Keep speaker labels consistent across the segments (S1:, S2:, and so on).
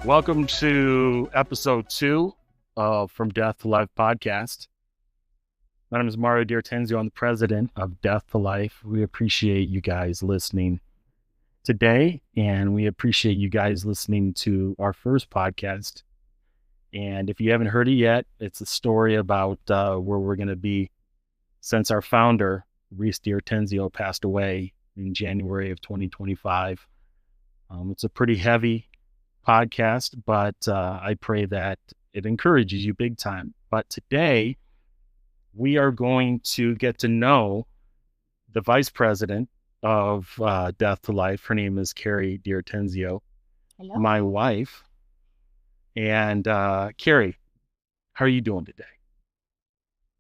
S1: Welcome to episode 2 of From Death to Life podcast. My name is Mario D'Artenzio. I'm the president of Death to Life. We appreciate you guys listening today, and we appreciate you guys listening to our first podcast. And if you haven't heard it yet, it's a story about where we're going to be since our founder, Reese D'Artenzio, passed away in January of 2025. It's a pretty heavy podcast, but I pray that it encourages you big time. But today we are going to get to know the vice president of Death to Life. Her name is Kerry D'Artenzio.
S2: Hello.
S1: My wife. And Kerry, how are you doing today?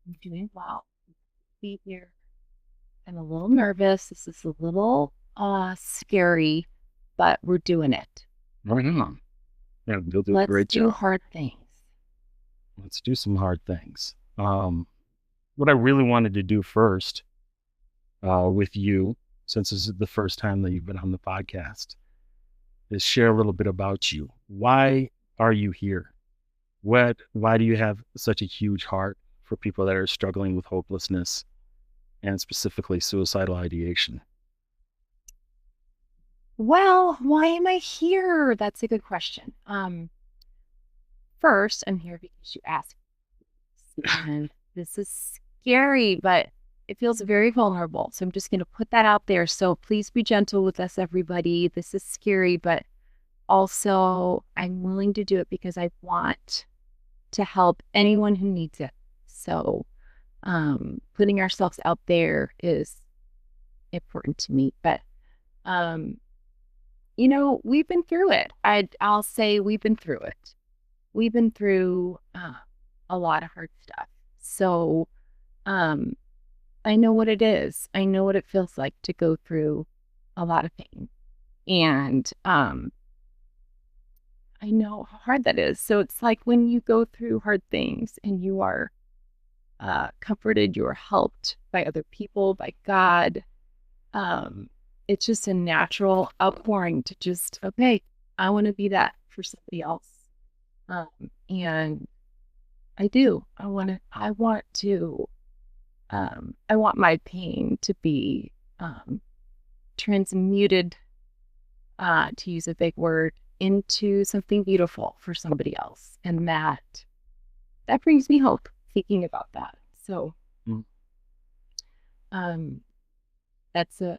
S2: I'm doing well. Be here. I'm a little nervous. This is a little scary, but we're doing it.
S1: Right on. Yeah, you'll do a great job.
S2: Let's do hard things.
S1: Let's do some hard things. What I really wanted to do first with you, since this is the first time that you've been on the podcast, is share a little bit about you. Why are you here? Why do you have such a huge heart for people that are struggling with hopelessness and specifically suicidal ideation?
S2: Well, why am I here? That's a good question. First, I'm here because you asked. And this is scary, but it feels very vulnerable. So I'm just going to put that out there. So please be gentle with us, everybody. This is scary, but also I'm willing to do it because I want to help anyone who needs it. So putting ourselves out there is important to me. But we've been through it. I'll say we've been through it. We've been through a lot of hard stuff. So I know what it is. I know what it feels like to go through a lot of pain. And I know how hard that is. So it's like when you go through hard things and you are comforted, you are helped by other people, by God. It's just a natural outpouring to just, okay, I want to be that for somebody else. And I do. I want my pain to be transmuted, to use a big word, into something beautiful for somebody else. And that brings me hope, thinking about that. So that's a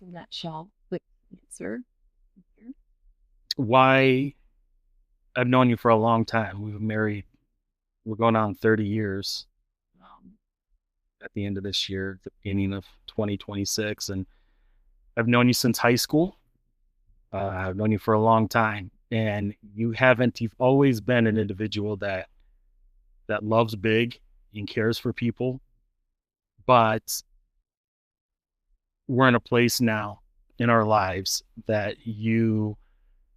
S2: nutshell, quick answer.
S1: Why? I've known you for a long time. We've been married. We're going on 30 years at the end of this year, the beginning of 2026. And I've known you since high school. I've known you for a long time. And you've always been an individual that loves big and cares for people. But we're in a place now in our lives that you,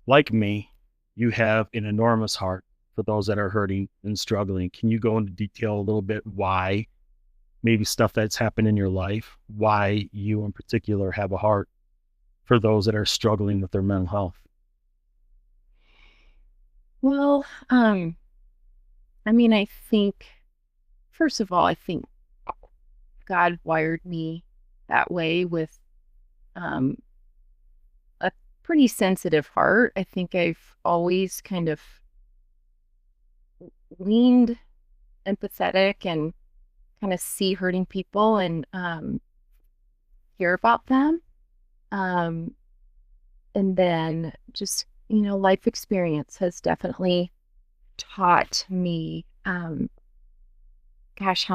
S1: like me, you have an enormous heart for those that are hurting and struggling. Can you go into detail a little bit why, maybe stuff that's happened in your life, why you in particular have a heart for those that are struggling with their mental health?
S2: Well, I think, first of all, I think God wired me that way with a pretty sensitive heart. I think I've always kind of leaned empathetic and kind of see hurting people and hear about them. And then just, life experience has definitely taught me, how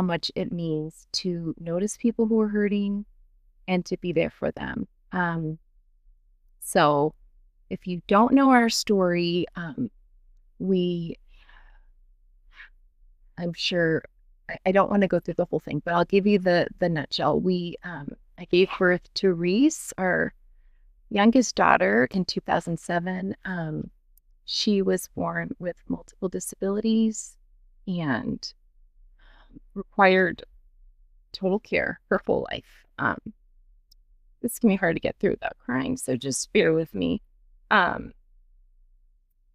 S2: much it means to notice people who are hurting and to be there for them. So if you don't know our story, I'm sure I don't want to go through the whole thing, but I'll give you the nutshell. I gave birth to Reese, our youngest daughter, in 2007. She was born with multiple disabilities and required total care her whole life. This can be hard to get through without crying, so just bear with me. Um,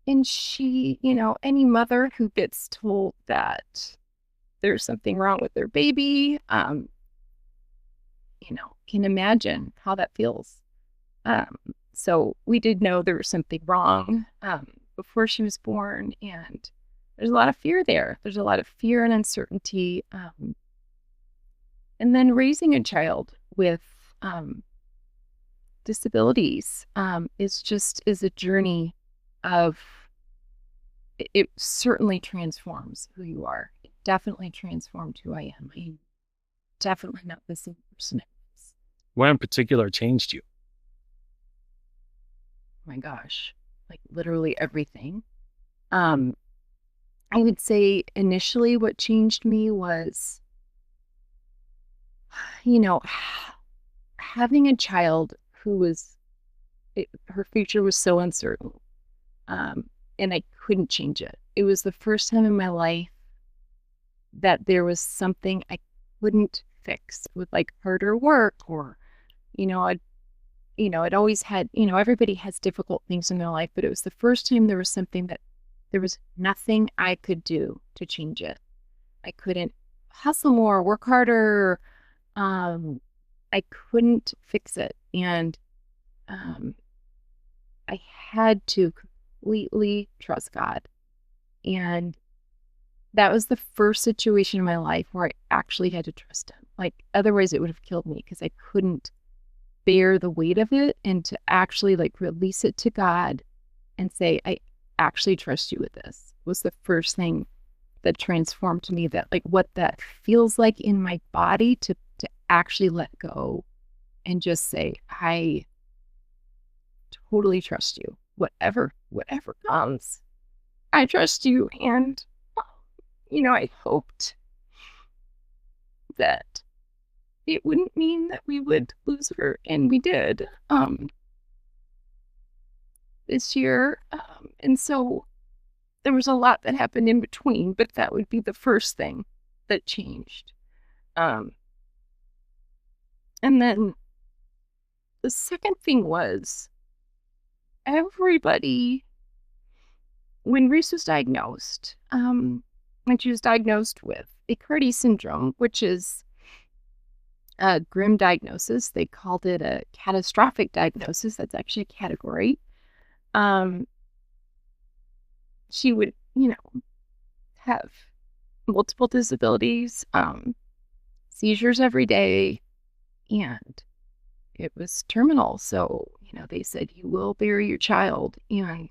S2: and she, any mother who gets told that there's something wrong with their baby, can imagine how that feels. So we did know there was something wrong before she was born, and there's a lot of fear there. There's a lot of fear and uncertainty. And then raising a child with disabilities is a journey of, it certainly transforms who you are. It definitely transformed who I am. I'm definitely not the same person I was.
S1: What in particular changed you?
S2: Oh my gosh, like literally everything. I would say initially what changed me was, having a child who was, her future was so uncertain, and I couldn't change it. It was the first time in my life that there was something I couldn't fix with like harder work or, I'd always had, everybody has difficult things in their life, but it was the first time there was something that there was nothing I could do to change it. I couldn't hustle more, work harder. I couldn't fix it. And I had to completely trust God. And that was the first situation in my life where I actually had to trust him. Like, otherwise it would have killed me because I couldn't bear the weight of it, and to actually like release it to God and say, I actually trust you with this, was the first thing that transformed me, that like what that feels like in my body to actually let go and just say, I totally trust you. Whatever comes, I trust you. And, I hoped that it wouldn't mean that we would lose her, and we did this year. And so there was a lot that happened in between, but that would be the first thing that changed. And then the second thing was, everybody, when Reese was diagnosed, when she was diagnosed with a Kerry syndrome, which is a grim diagnosis. They called it a catastrophic diagnosis. That's actually a category. She would, have multiple disabilities, seizures every day, and it was terminal. So, they said, you will bury your child. And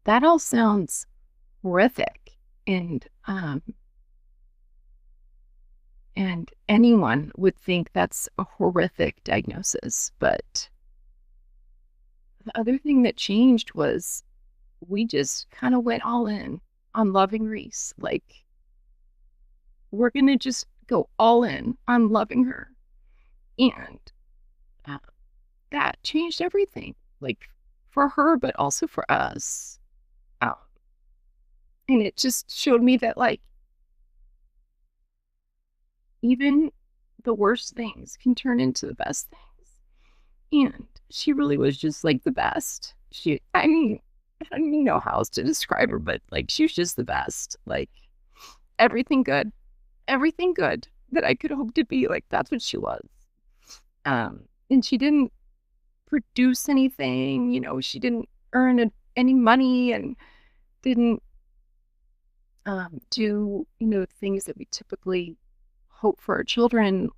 S2: that all sounds horrific. And anyone would think that's a horrific diagnosis. But the other thing that changed was we just kind of went all in on loving Reese. Like, we're going to just go all in on loving her. And that changed everything, like for her, but also for us. And it just showed me that, like, even the worst things can turn into the best things. And she really was just like the best. I don't even know how else to describe her, but like, she was just the best. Like, everything good that I could hope to be. Like, that's what she was. And she didn't produce anything, she didn't earn any money, and didn't do, things that we typically hope for our children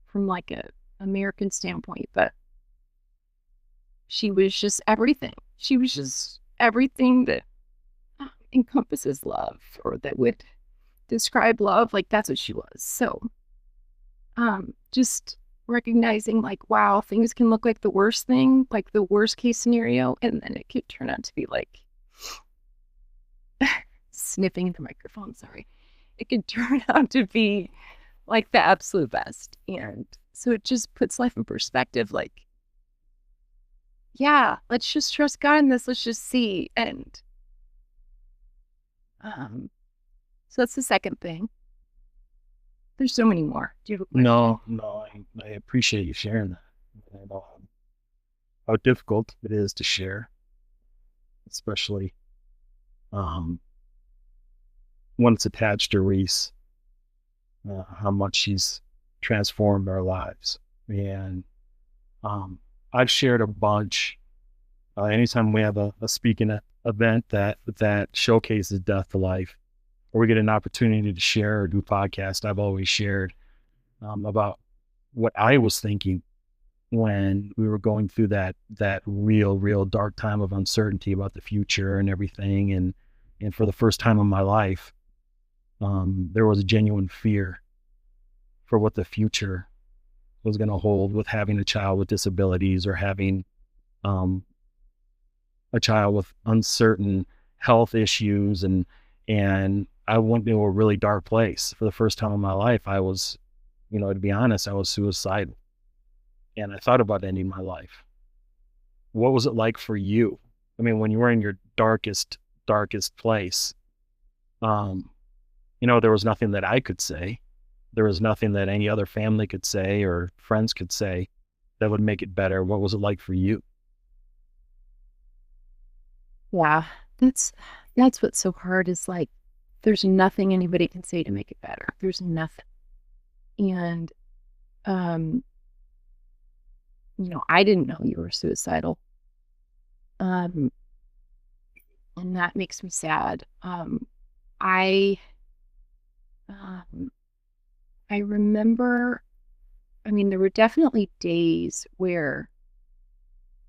S2: from like a American standpoint. But she was just everything. She was just everything that encompasses love, or that would describe love. Like, that's what she was. So just recognizing, like, wow, things can look like the worst thing, like the worst case scenario, and then it could turn out to be like sniffing the microphone, sorry. It could turn out to be like the absolute best. And so it just puts life in perspective. Like, yeah, let's just trust God in this. Let's just see. And so that's the second thing. There's so many more. Do you have a question?
S1: No, I appreciate you sharing that. I know how difficult it is to share, especially when it's attached to Reese, how much she's transformed our lives. And I've shared a bunch. Anytime we have a speaking event that showcases death to life, or we get an opportunity to share or do podcast, I've always shared about what I was thinking when we were going through that real dark time of uncertainty about the future and everything. And for the first time in my life, there was a genuine fear for what the future was going to hold with having a child with disabilities, or having a child with uncertain health issues. And I went into a really dark place. For the first time in my life, I was, to be honest, I was suicidal. And I thought about ending my life. What was it like for you? I mean, when you were in your darkest place, there was nothing that I could say. There was nothing that any other family could say or friends could say that would make it better. What was it like for you?
S2: Yeah, that's what's so hard is like there's nothing anybody can say to make it better. There's nothing. And I didn't know you were suicidal. And that makes me sad. I I remember, I mean, there were definitely days where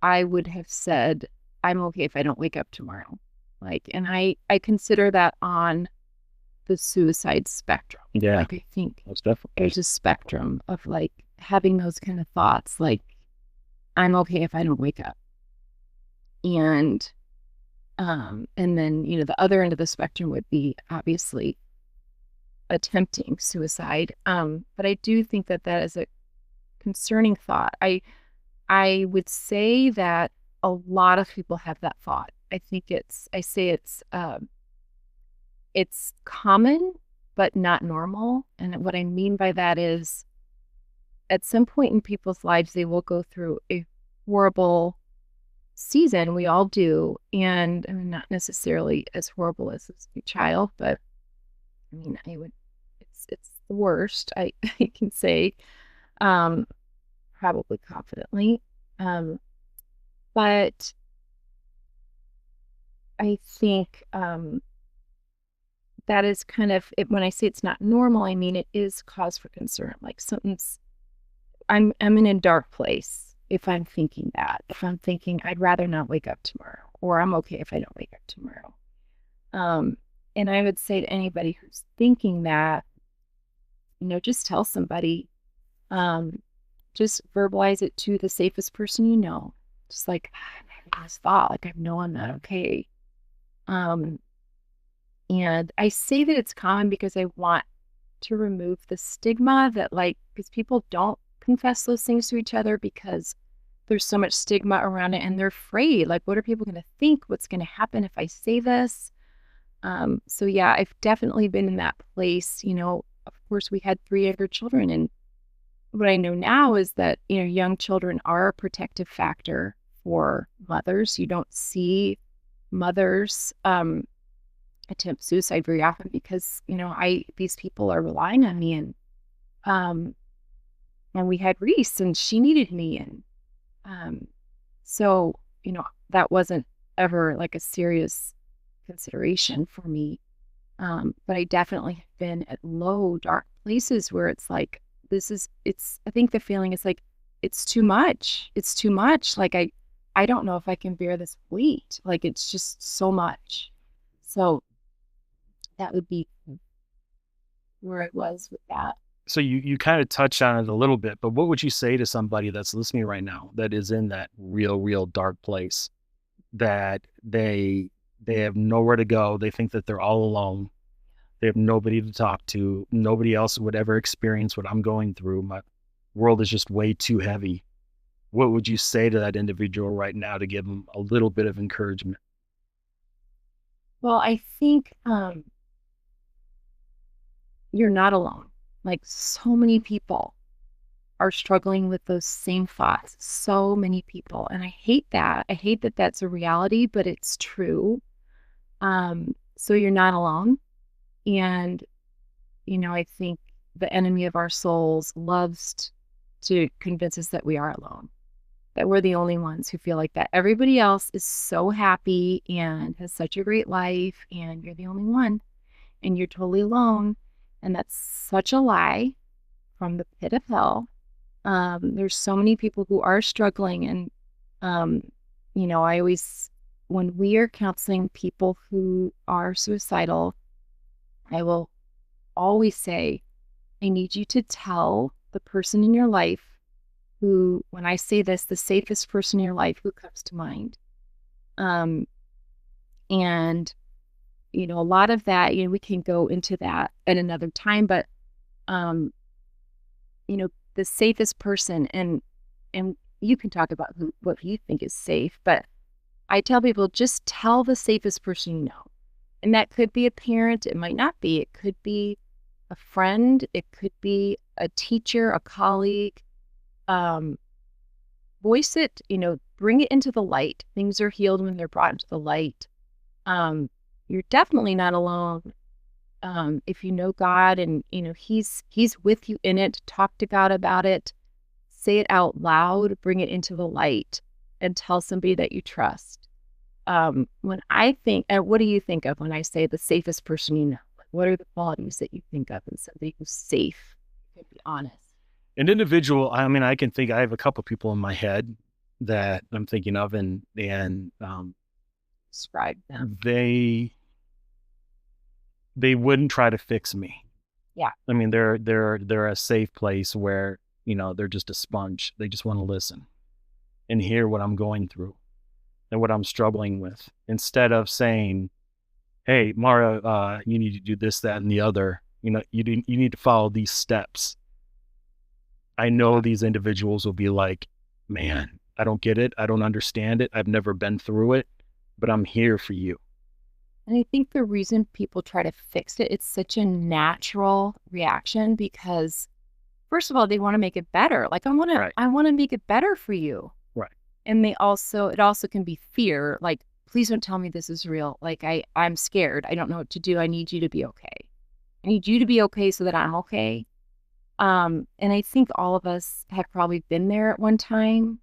S2: I would have said, I'm okay if I don't wake up tomorrow. And I consider that on the suicide spectrum.
S1: Yeah,
S2: I think
S1: most definitely.
S2: There's a spectrum of having those kind of thoughts, I'm okay if I don't wake up. And then, the other end of the spectrum would be obviously attempting suicide. But I do think that is a concerning thought. I would say that a lot of people have that thought. I think it's common, but not normal. And what I mean by that is at some point in people's lives, they will go through a horrible season. We all do. And I mean, not necessarily as horrible as a child, but I mean, it's the worst, I can say, probably confidently. But I think that is kind of it. When I say it's not normal, I mean it is cause for concern. Like I'm in a dark place if I'm thinking that. If I'm thinking I'd rather not wake up tomorrow, or I'm okay if I don't wake up tomorrow. And I would say to anybody who's thinking that, just tell somebody, just verbalize it to the safest person you know. Just I'm having this thought, I know I'm not okay. And I say that it's common because I want to remove the stigma that because people don't confess those things to each other because there's so much stigma around it and they're afraid. What are people going to think? What's going to happen if I say this? So yeah, I've definitely been in that place. Of course we had 3 younger children, and what I know now is that, young children are a protective factor for mothers. You don't see mothers attempt suicide very often because, these people are relying on me, and we had Reese and she needed me. And so, that wasn't ever a serious consideration for me. But I definitely have been at low, dark places where it's I think the feeling is it's too much. It's too much. I don't know if I can bear this weight. It's just so much. So that would be where I was with that.
S1: So you kind of touched on it a little bit, but what would you say to somebody that's listening right now that is in that real dark place, that they have nowhere to go? They think that they're all alone. They have nobody to talk to. Nobody else would ever experience what I'm going through. My world is just way too heavy. what would you say to that individual right now to give them a little bit of encouragement?
S2: Well, I think you're not alone. Like so many people are struggling with those same thoughts. So many people. And I hate that. I hate that that's a reality, but it's true. So you're not alone. And, I think the enemy of our souls loves to convince us that we are alone, that we're the only ones who feel like that. Everybody else is so happy and has such a great life, and you're the only one, and you're totally alone. And that's such a lie from the pit of hell. There's so many people who are struggling, and um, I always, when we are counseling people who are suicidal, I will always say, I need you to tell the person in your life who, when I say this, the safest person in your life who comes to mind. Um, and, a lot of that, we can go into that at another time, but, um, the safest person, and you can talk about what you think is safe, but I tell people, just tell the safest person you know. And that could be a parent. It might not be. It could be a friend. It could be a teacher, a colleague. Voice it, bring it into the light. Things are healed when they're brought into the light. You're definitely not alone. If you know God and, he's with you in it, talk to God about it, say it out loud, bring it into the light, and tell somebody that you trust. When I think, and what do you think of when I say the safest person you know? What are the qualities that you think of in somebody who's safe? You can be honest.
S1: An individual, I mean, I have a couple people in my head that I'm thinking of, and
S2: Describe them.
S1: they wouldn't try to fix me.
S2: Yeah.
S1: I mean, they're a safe place where, they're just a sponge. They just want to listen and hear what I'm going through and what I'm struggling with, instead of saying, hey, Mara, you need to do this, that, and the other. You need to follow these steps. I know these individuals will be like, man, I don't get it. I don't understand it. I've never been through it, but I'm here for you.
S2: And I think the reason people try to fix it, it's such a natural reaction because, first of all, they want to make it better. Like,
S1: Right.
S2: I want to make it better for you.
S1: Right.
S2: And it also can be fear. Like, please don't tell me this is real. Like, I'm scared. I don't know what to do. I need you to be okay. I need you to be okay so that I'm okay. And I think all of us have probably been there at one time.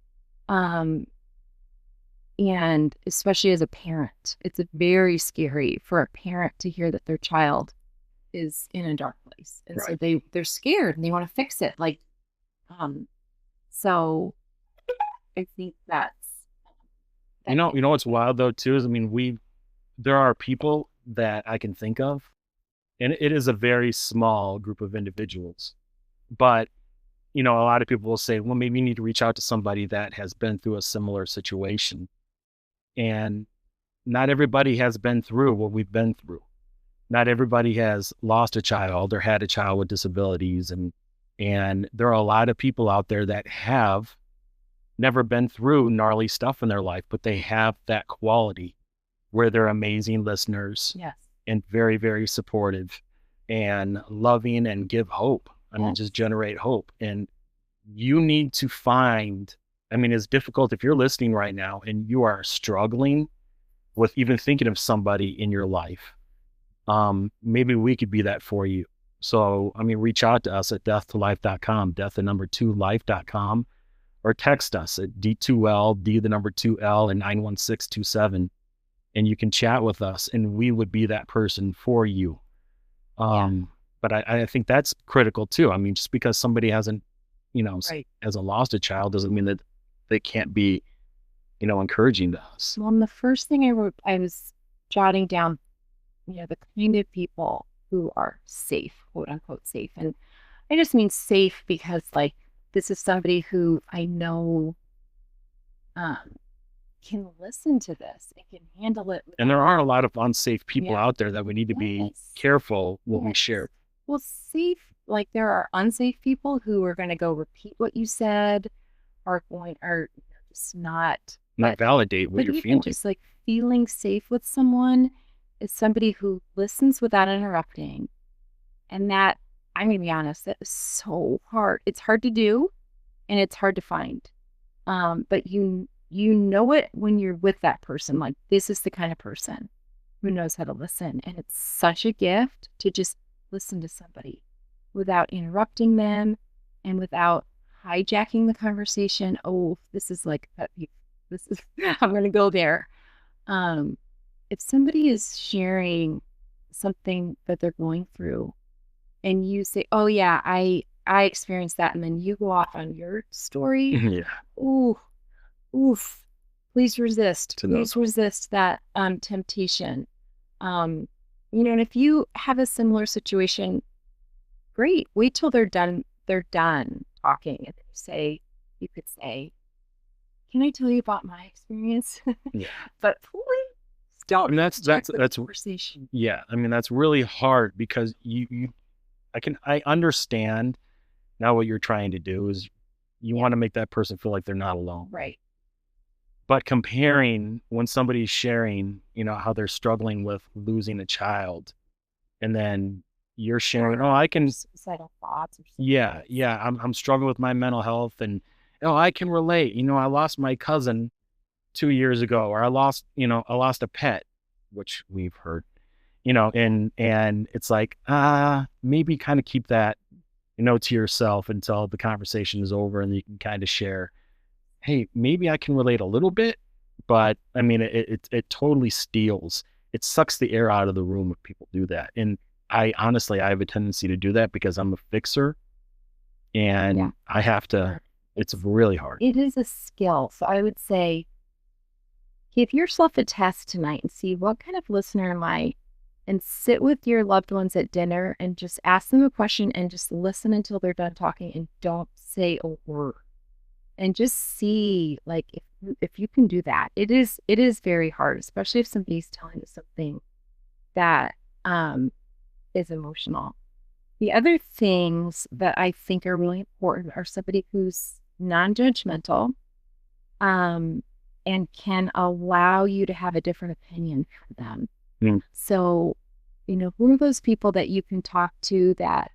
S2: And especially as a parent, it's very scary for a parent to hear that their child is in a dark place. And so they're scared and they want to fix it. Like, so I think that's,
S1: you know what's wild though too is, I mean, there are people that I can think of, and it is a very small group of individuals, but a lot of people will say, well, maybe you need to reach out to somebody that has been through a similar situation. And not everybody has been through what we've been through. Not everybody has lost a child or had a child with disabilities. And there are a lot of people out there that have never been through gnarly stuff in their life, but they have that quality where they're amazing listeners.
S2: Yes.
S1: And very, very supportive and loving and give hope. I mean, just generate hope. And you need to find, I mean, it's difficult if you're listening right now and you are struggling with even thinking of somebody in your life. Maybe we could be that for you. So, I mean, reach out to us at death2life.com, death2life.com, or text us at D2L, D2L and 91627. And you can chat with us and we would be that person for you. But I think that's critical too. I mean, just because somebody hasn't, hasn't lost a child doesn't mean that they can't be, encouraging to us.
S2: Well, the first thing I wrote, I was jotting down, the kind of people who are safe, quote unquote safe. And I just mean safe because like, this is somebody who I know can listen to this and can handle it.
S1: And there are a lot of unsafe people out there that we need to be careful what we share.
S2: Well, safe, like there are unsafe people who are going to go repeat what you said. are going are just not
S1: validate what
S2: but
S1: you're
S2: even
S1: feeling.
S2: just like feeling safe with someone is somebody who listens without interrupting. And that, I'm gonna be honest, that is so hard. It's hard to do and it's hard to find. But you know it when you're with that person. Like, this is the kind of person who knows how to listen. And it's such a gift to just listen to somebody without interrupting them and without hijacking the conversation. Oh, this is like, this is, I'm going to go there. If somebody is sharing something that they're going through and you say, oh yeah, I experienced that. And then you go off on your story.
S1: Yeah.
S2: Ooh, oof. Please resist. Please resist that temptation. And if you have a similar situation, great. Wait till they're done talking. And you could say, can I tell you about my experience?
S1: Yeah.
S2: But please don't.
S1: And that's
S2: conversation.
S1: Yeah. I mean, that's really hard because I understand now what you're trying to do is you want to make that person feel like they're not alone.
S2: Right.
S1: But comparing when somebody's sharing, how they're struggling with losing a child, and then you're sharing, I can
S2: suicidal thoughts. Or
S1: yeah, I'm struggling with my mental health, and I can relate. I lost my cousin 2 years ago, or I lost a pet, which we've heard, and it's like, maybe kind of keep that, to yourself until the conversation is over, and you can kind of share, hey, maybe I can relate a little bit, but I mean, it totally steals. It sucks the air out of the room if people do that. And I honestly have a tendency to do that because I'm a fixer, and I have to, it's really hard.
S2: It is a skill. So I would say, give yourself a test tonight and see what kind of listener am I, and sit with your loved ones at dinner and just ask them a question and just listen until they're done talking and don't say a word. And just see, like, if you can do that. It is very hard, especially if somebody's telling you something that is emotional. The other things that I think are really important are somebody who's non-judgmental, and can allow you to have a different opinion from them. So, who are those people that you can talk to that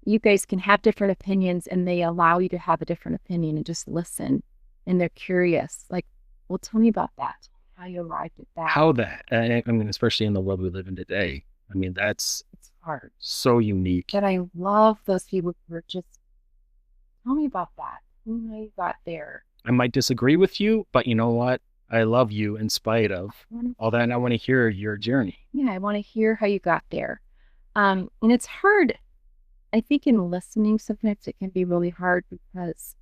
S2: you guys can have different opinions and they allow you to have a different opinion and just listen, and they're curious. Like, well, tell me about that. How you arrived at that.
S1: How that, I mean, especially in the world we live in today. I mean, it's
S2: hard.
S1: So unique.
S2: But I love those people who are just, tell me about that. How you got there.
S1: I might disagree with you, but you know what? I love you in spite of all that, and I want to hear your journey.
S2: Yeah, I want to hear how you got there. And it's hard. I think in listening, sometimes it can be really hard because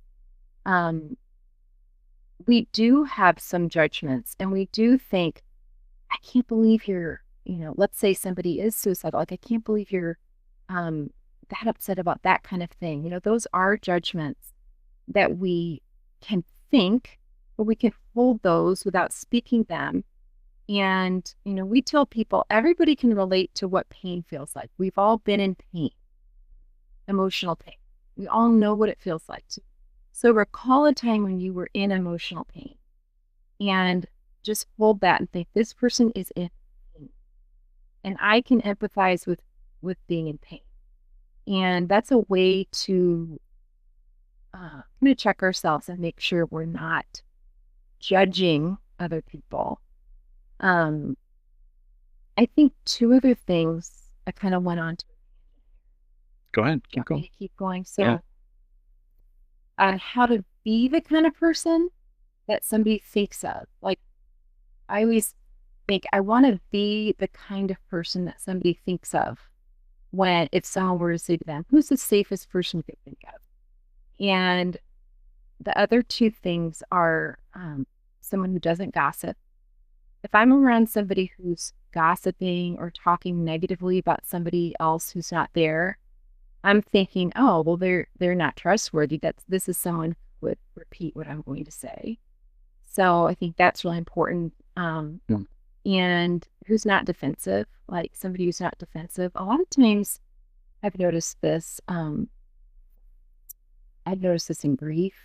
S2: we do have some judgments, and we do think, I can't believe you're, let's say somebody is suicidal. Like, I can't believe you're that upset about that kind of thing. Those are judgments that we can think, but we can hold those without speaking them. And, we tell people everybody can relate to what pain feels like. We've all been in pain. Emotional pain. We all know what it feels like. So recall a time when you were in emotional pain, and just hold that and think, this person is in pain, and I can empathize with being in pain. And that's a way to check ourselves and make sure we're not judging other people. I think two other things I kind of went on to.
S1: Go ahead.
S2: Keep going. So, how to be the kind of person that somebody thinks of. Like, I always think I want to be the kind of person that somebody thinks of if someone were to say to them, who's the safest person you could think of? And the other two things are someone who doesn't gossip. If I'm around somebody who's gossiping or talking negatively about somebody else who's not there, I'm thinking, oh, well, they're not trustworthy. This is someone who would repeat what I'm going to say. So I think that's really important. And who's not defensive, like somebody who's not defensive. A lot of times I've noticed this. I've noticed this in grief,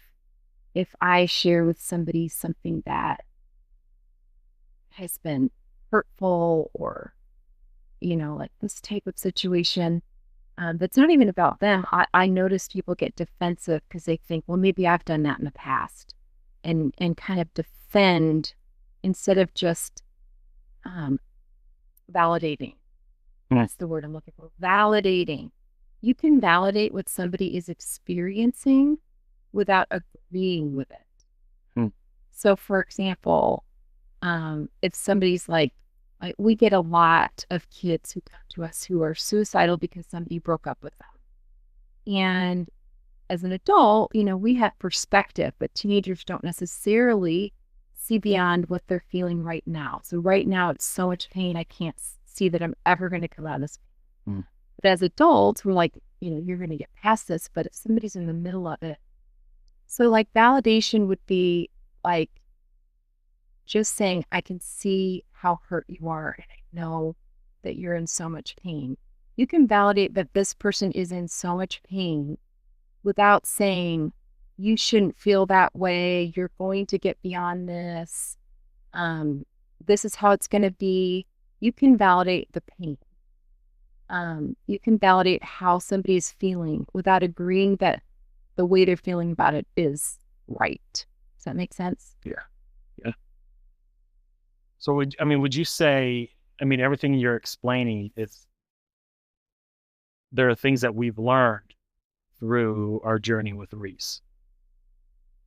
S2: if I share with somebody something that has been hurtful or, like this type of situation, that's not even about them. I notice people get defensive because they think, well, maybe I've done that in the past, and kind of defend instead of just validating. That's the word I'm looking for. Validating. You can validate what somebody is experiencing without agreeing with it. So, for example, if somebody's like, we get a lot of kids who come to us who are suicidal because somebody broke up with them. And as an adult, we have perspective, but teenagers don't necessarily see beyond what they're feeling right now. So right now, it's so much pain, I can't see that I'm ever going to come out of this. But as adults, we're like, you're going to get past this. But if somebody's in the middle of it, so like validation would be like just saying, I can see how hurt you are, and I know that you're in so much pain. You can validate that this person is in so much pain without saying, you shouldn't feel that way. You're going to get beyond this. This is how it's going to be. You can validate the pain. You can validate how somebody is feeling without agreeing that the way they're feeling about it is right. Does that make sense?
S1: Yeah. So would you say, everything you're explaining there are things that we've learned through our journey with Reese,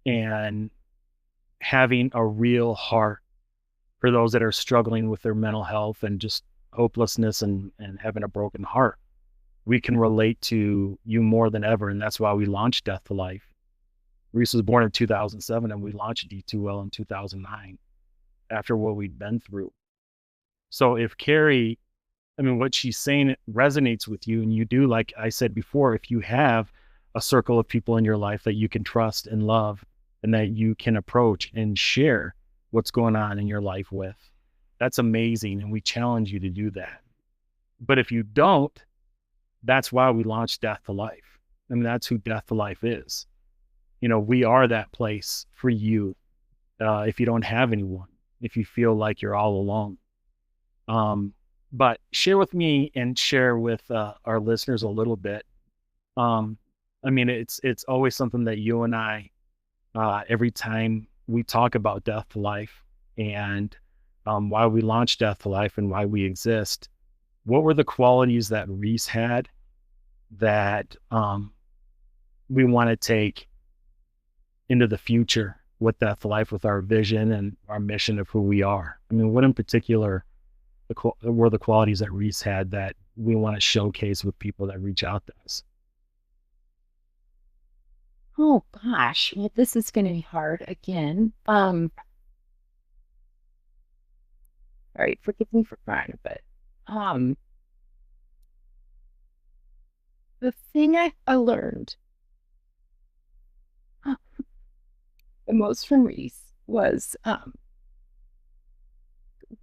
S1: and having a real heart for those that are struggling with their mental health and just hopelessness and having a broken heart. We can relate to you more than ever. And that's why we launched Death to Life. Reese was born in 2007 and we launched D2L in 2009 after what we'd been through. So if Kerry, what she's saying resonates with you, and you do, like I said before, if you have a circle of people in your life that you can trust and love and that you can approach and share what's going on in your life with, that's amazing. And we challenge you to do that. But if you don't, that's why we launched Death to Life. That's who Death to Life is. We are that place for you. If you don't have anyone, if you feel like you're all alone. But share with me and share with our listeners a little bit. It's always something that you and I, every time we talk about Death to Life and why we launched Death to Life and why we exist, what were the qualities that Reese had that we want to take into the future with Death to Life, with our vision and our mission of who we are? What in particular were the qualities that Reese had that we want to showcase with people that reach out to us?
S2: Oh gosh, well, this is going to be hard again. All right, forgive me for crying, but the thing I learned the most from Reese was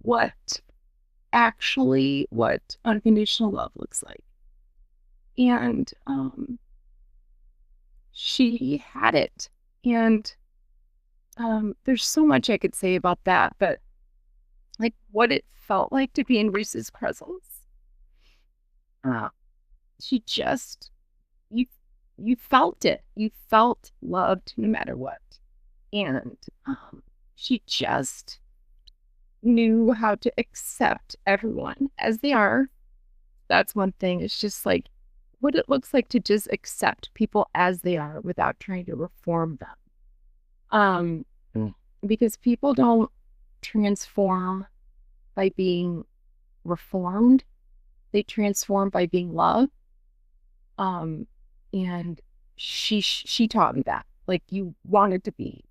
S2: what unconditional love looks like. And she had it. And there's so much I could say about that, but like what it felt like to be in Reese's presence. She just, you felt it. You felt loved no matter what. And she just knew how to accept everyone as they are. That's one thing. It's just like what it looks like to just accept people as they are without trying to reform them. Because people don't transform by being reformed. They transform by being loved. And she taught me that. Like, you wanted to be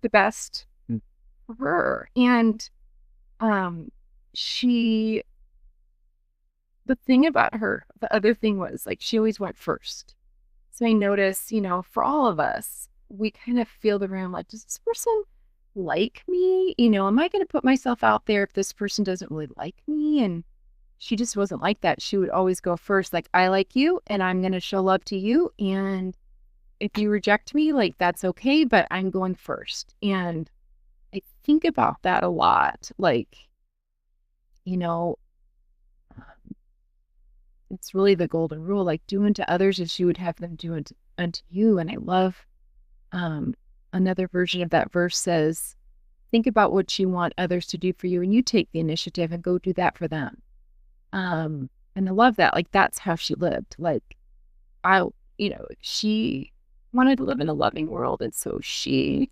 S2: the best for her. And the thing about her, the other thing was, like, she always went first. So I noticed, for all of us, we kind of feel the room like, does this person like me? Am I going to put myself out there if this person doesn't really like me? And she just wasn't like that. She would always go first, like, I like you and I'm going to show love to you. And if you reject me, like, that's okay, but I'm going first. And I think about that a lot. Like, you know, it's really the golden rule, like, do unto others as you would have them do unto you. And I love another version of that verse says, think about what you want others to do for you, and you take the initiative and go do that for them. And I love that. Like, that's how she lived. Like, she wanted to live in a loving world. And so she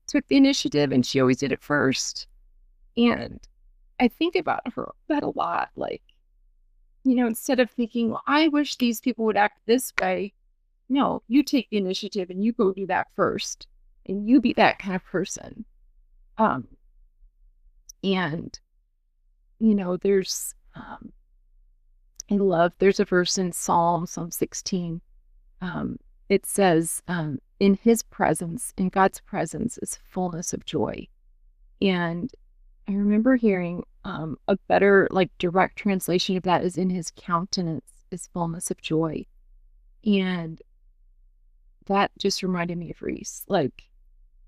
S2: took the initiative and she always did it first. And I think about that a lot. Like, instead of thinking, well, I wish these people would act this way. No, you take the initiative and you go do that first. And you be that kind of person. And, there's, there's a verse in Psalm 16. It says, in his presence, in God's presence is fullness of joy. And I remember hearing a better, like, direct translation of that is in his countenance is fullness of joy. And that just reminded me of Reese. Like,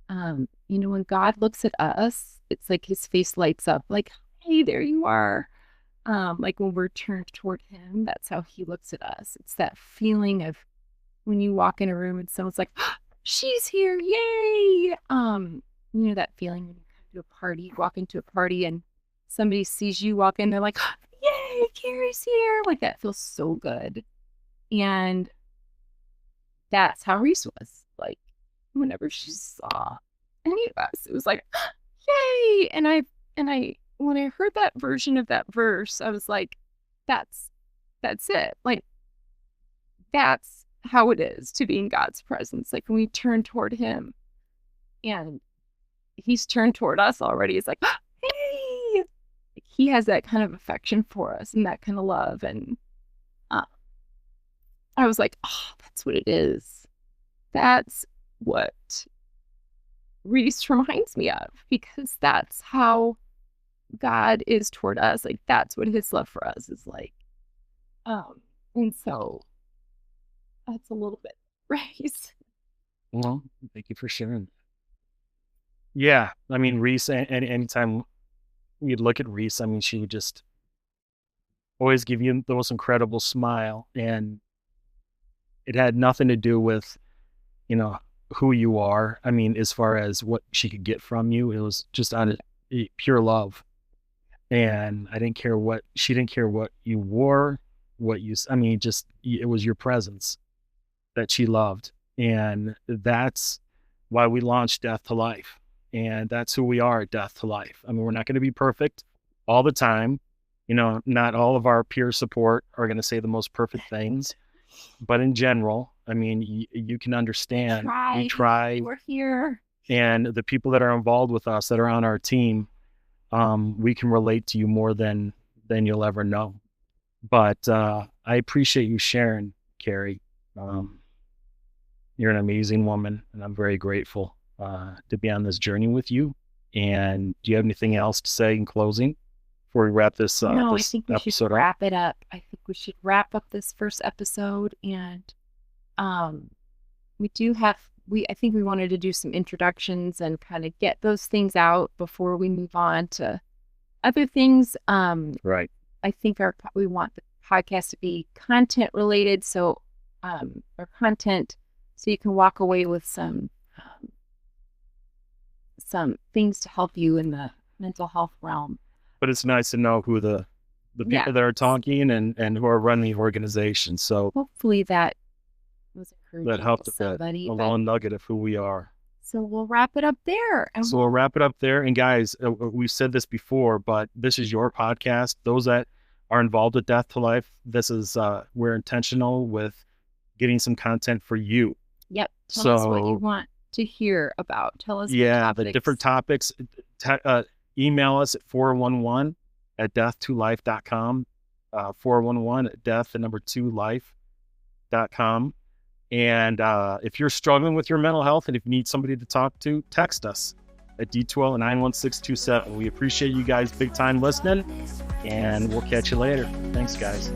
S2: when God looks at us, it's like his face lights up, like, hey, there you are. Like, when we're turned toward him, that's how he looks at us. It's that feeling of when you walk in a room and someone's like, oh, she's here, yay! That feeling when you come to a party, walk into a party and somebody sees you walk in, they're like, yay, Kerry's here. Like, that feels so good. And that's how Reese was. Like, whenever she saw any of us, it was like, yay! And I when I heard that version of that verse, I was like, that's it. Like, that's how it is to be in God's presence. Like, when we turn toward him and he's turned toward us already, it's like, hey, he has that kind of affection for us and that kind of love. And I was like, oh, that's what it is. That's what Reese reminds me of, because that's how God is toward us. Like, that's what his love for us is like. And so that's a little bit, Reese.
S1: Well, thank you for sharing. Yeah, I mean, Reese, and anytime you'd look at Reese, I mean, she would just always give you the most incredible smile, and it had nothing to do with, who you are. I mean, as far as what she could get from you, it was just out of pure love. And she didn't care what you wore, just, it was your presence that she loved. And that's why we launched Death to Life. And that's who we are at Death to Life. I mean, we're not going to be perfect all the time. Not all of our peer support are going to say the most perfect things, but in general, I mean, you can understand. We try.
S2: We're here.
S1: And the people that are involved with us, that are on our team, we can relate to you more than you'll ever know. But I appreciate you sharing, Kerry. You're an amazing woman, and I'm very grateful to be on this journey with you. And do you have anything else to say in closing before we wrap this
S2: No,
S1: this
S2: I think we
S1: episode
S2: should
S1: up?
S2: wrap it up. I think we should wrap up this first episode. And I think we wanted to do some introductions and kind of get those things out before we move on to other things.
S1: Right.
S2: I think we want the podcast to be content related. So, or content, so you can walk away with some things to help you in the mental health realm.
S1: But it's nice to know who the people that are talking and who are running the organization. So
S2: hopefully that was encouraging.
S1: That helped
S2: to somebody,
S1: a little nugget of who we are.
S2: So we'll wrap it up there.
S1: And guys, we've said this before, but this is your podcast. Those that are involved with Death to Life, this is we're intentional with getting some content for you.
S2: Yep. Tell us what you want to hear about. Tell us
S1: the different topics. Email us at 411@death2life.com, 411@death2life.com. And if you're struggling with your mental health and if you need somebody to talk to, text us at D12 91627. We appreciate you guys big time listening, and we'll catch you later. Thanks, guys.